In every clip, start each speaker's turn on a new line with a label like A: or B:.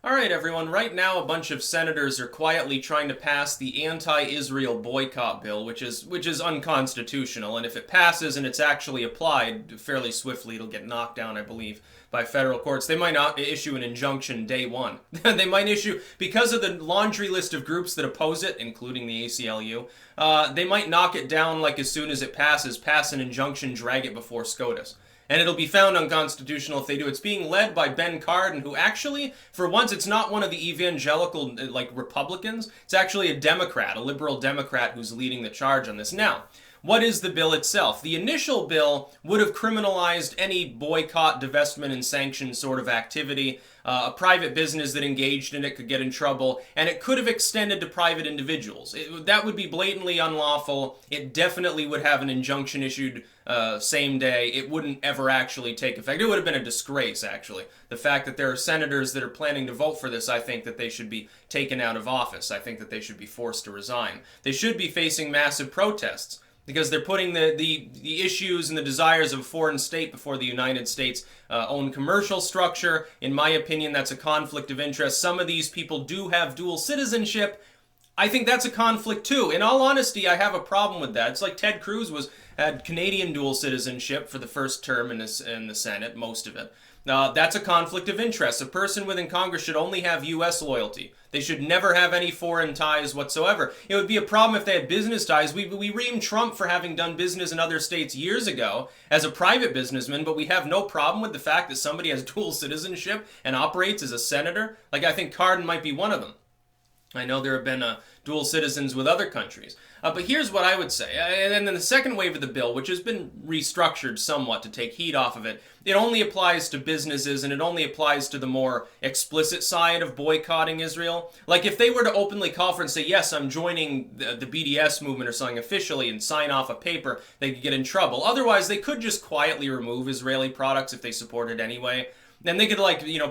A: All right, everyone. Right now, a bunch of senators are quietly trying to pass the anti-Israel boycott bill, which is unconstitutional. And if it passes and it's actually applied fairly swiftly, it'll get knocked down, I believe, by federal courts. They might not issue an injunction day one. They might issue, because of the laundry list of groups that oppose it, including the ACLU. They might knock it down like as soon as it passes, pass an injunction, drag it before SCOTUS. And it'll be found unconstitutional if they do. It's being led by Ben Cardin, who actually, for once, it's not one of the evangelical, Republicans. It's actually a Democrat, a liberal Democrat who's leading the charge on this. Now, what is the bill itself? The initial bill would have criminalized any boycott, divestment, and sanction sort of activity. A private business that engaged in it could get in trouble, and it could have extended to private individuals. That would be blatantly unlawful. It definitely would have an injunction issued same day. It wouldn't ever actually take effect. It would have been a disgrace, actually. The fact that there are senators that are planning to vote for this, I think that they should be taken out of office. I think that they should be forced to resign. They should be facing massive protests, because they're putting the issues and the desires of a foreign state before the United States' own commercial structure. In my opinion, that's a conflict of interest. Some of these people do have dual citizenship. I think that's a conflict too. In all honesty, I have a problem with that. It's like Ted Cruz had Canadian dual citizenship for the first term in the Senate, most of it. That's a conflict of interest. A person within Congress should only have U.S. loyalty. They should never have any foreign ties whatsoever. It would be a problem if they had business ties. We reamed Trump for having done business in other states years ago as a private businessman, but we have no problem with the fact that somebody has dual citizenship and operates as a senator. I think Cardin might be one of them. I know there have been dual citizens with other countries. But here's what I would say. And then the second wave of the bill, which has been restructured somewhat to take heat off of it, it only applies to businesses, and it only applies to the more explicit side of boycotting Israel. Like if they were to openly call for and say, yes, I'm joining the BDS movement or something officially and sign off a paper, they could get in trouble. Otherwise, they could just quietly remove Israeli products if they support it anyway. Then they could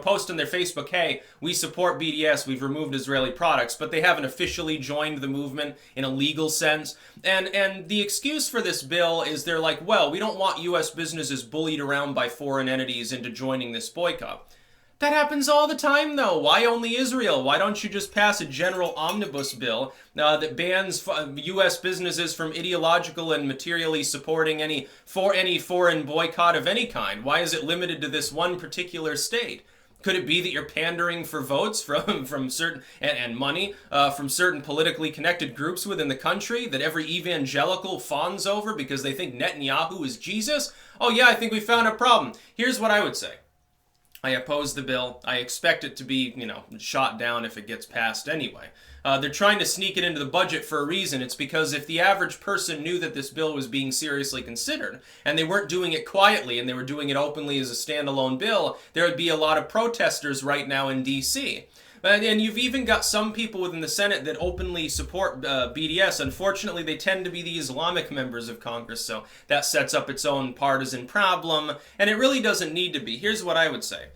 A: post on their Facebook, hey, we support BDS, we've removed Israeli products, but they haven't officially joined the movement in a legal sense. And the excuse for this bill is they're like, well, we don't want U.S. businesses bullied around by foreign entities into joining this boycott. That happens all the time, though. Why only Israel? Why don't you just pass a general omnibus bill that bans U.S. businesses from ideological and materially supporting any foreign boycott of any kind? Why is it limited to this one particular state? Could it be that you're pandering for votes from certain and money from certain politically connected groups within the country that every evangelical fawns over because they think Netanyahu is Jesus? Oh yeah, I think we found a problem. Here's what I would say. I oppose the bill. I expect it to be, shot down if it gets passed anyway. They're trying to sneak it into the budget for a reason. It's because if the average person knew that this bill was being seriously considered, and they weren't doing it quietly, and they were doing it openly as a standalone bill, there would be a lot of protesters right now in D.C., and you've even got some people within the Senate that openly support BDS. Unfortunately, they tend to be the Islamic members of Congress, so that sets up its own partisan problem, and it really doesn't need to be. Here's what I would say.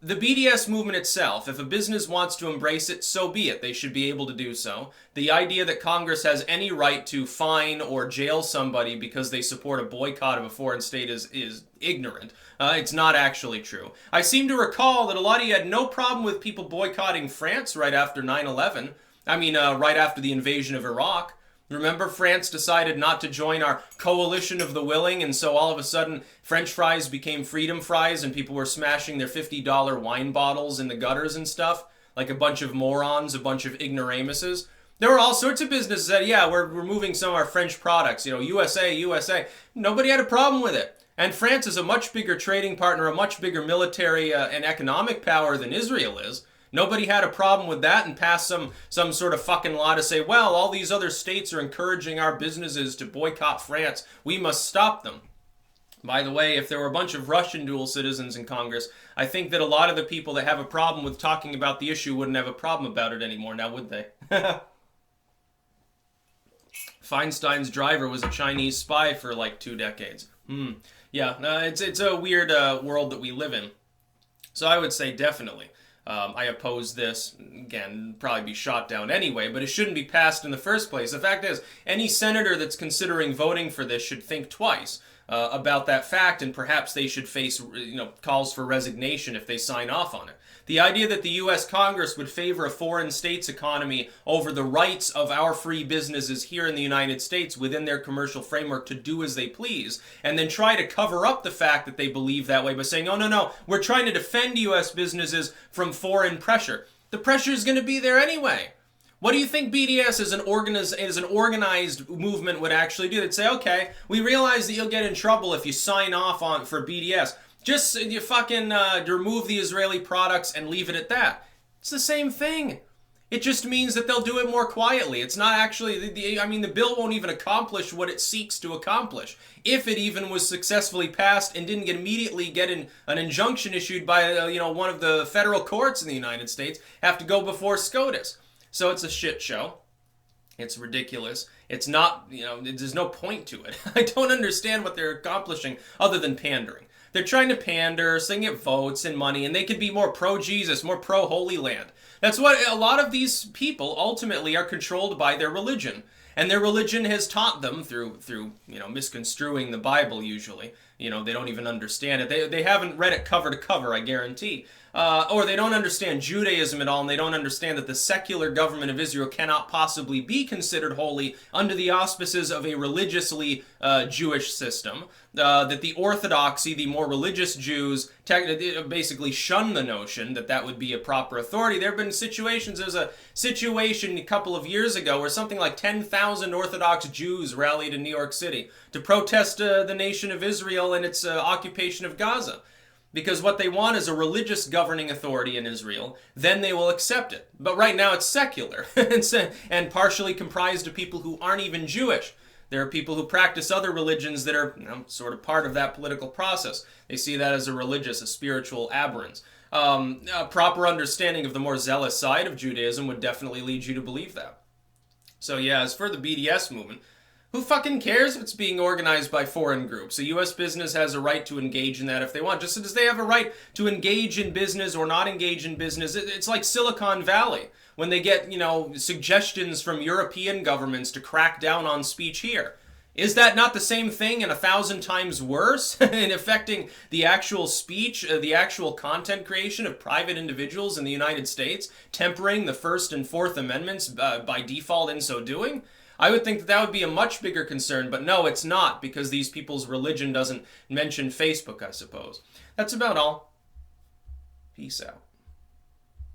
A: The BDS movement itself, if a business wants to embrace it, so be it. They should be able to do so. The idea that Congress has any right to fine or jail somebody because they support a boycott of a foreign state is ignorant. It's not actually true. I seem to recall that a lot of you had no problem with people boycotting France right after 9/11. Right after the invasion of Iraq. Remember, France decided not to join our coalition of the willing, and so all of a sudden, French fries became freedom fries, and people were smashing their $50 wine bottles in the gutters and stuff, like a bunch of morons, a bunch of ignoramuses. There were all sorts of businesses that, yeah, we're removing some of our French products, USA, USA. Nobody had a problem with it. And France is a much bigger trading partner, a much bigger military and economic power than Israel is. Nobody had a problem with that and passed some sort of fucking law to say, well, all these other states are encouraging our businesses to boycott France. We must stop them. By the way, if there were a bunch of Russian dual citizens in Congress, I think that a lot of the people that have a problem with talking about the issue wouldn't have a problem about it anymore, now would they? Feinstein's driver was a Chinese spy for like 2 decades. Yeah, it's a weird world that we live in. So I would say definitely. I oppose this. Again, probably be shot down anyway, but it shouldn't be passed in the first place. The fact is, any senator that's considering voting for this should think twice. about that fact, and perhaps they should face, calls for resignation if they sign off on it. The idea that the U.S. Congress would favor a foreign state's economy over the rights of our free businesses here in the United States within their commercial framework to do as they please, and then try to cover up the fact that they believe that way by saying, oh, no, we're trying to defend U.S. businesses from foreign pressure. The pressure is going to be there anyway. What do you think BDS as an organized movement would actually do? They'd say, okay, we realize that you'll get in trouble if you sign off for BDS. Just you fucking remove the Israeli products and leave it at that. It's the same thing. It just means that they'll do it more quietly. It's not actually, the bill won't even accomplish what it seeks to accomplish. If it even was successfully passed and didn't immediately get an injunction issued by, one of the federal courts in the United States, have to go before SCOTUS. So it's a shit show. It's ridiculous. It's not, there's no point to it. I don't understand what they're accomplishing other than pandering. They're trying to pander, so they can get votes and money, and they could be more pro-Jesus, more pro-Holy Land. That's what a lot of these people ultimately are controlled by their religion. And their religion has taught them through misconstruing the Bible usually. They don't even understand it. They haven't read it cover to cover, I guarantee. Or they don't understand Judaism at all, and they don't understand that the secular government of Israel cannot possibly be considered holy under the auspices of a religiously Jewish system. That the Orthodoxy, the more religious Jews, basically shun the notion that would be a proper authority. There have been situations, there's a situation a couple of years ago where something like 10,000 Orthodox Jews rallied in New York City to protest the nation of Israel and its occupation of Gaza. Because what they want is a religious governing authority in Israel, then they will accept it. But right now it's secular, and partially comprised of people who aren't even Jewish. There are people who practice other religions that are sort of part of that political process. They see that as a spiritual aberrance. A proper understanding of the more zealous side of Judaism would definitely lead you to believe that. So yeah, as for the BDS movement, who fucking cares if it's being organized by foreign groups? A U.S. business has a right to engage in that if they want, just as they have a right to engage in business or not engage in business. It's like Silicon Valley, when they get, suggestions from European governments to crack down on speech here. Is that not the same thing and 1,000 times worse in affecting the actual speech, the actual content creation of private individuals in the United States, tempering the First and Fourth Amendments by default in so doing? I would think that would be a much bigger concern, but no, it's not, because these people's religion doesn't mention Facebook, I suppose. That's about all. Peace out.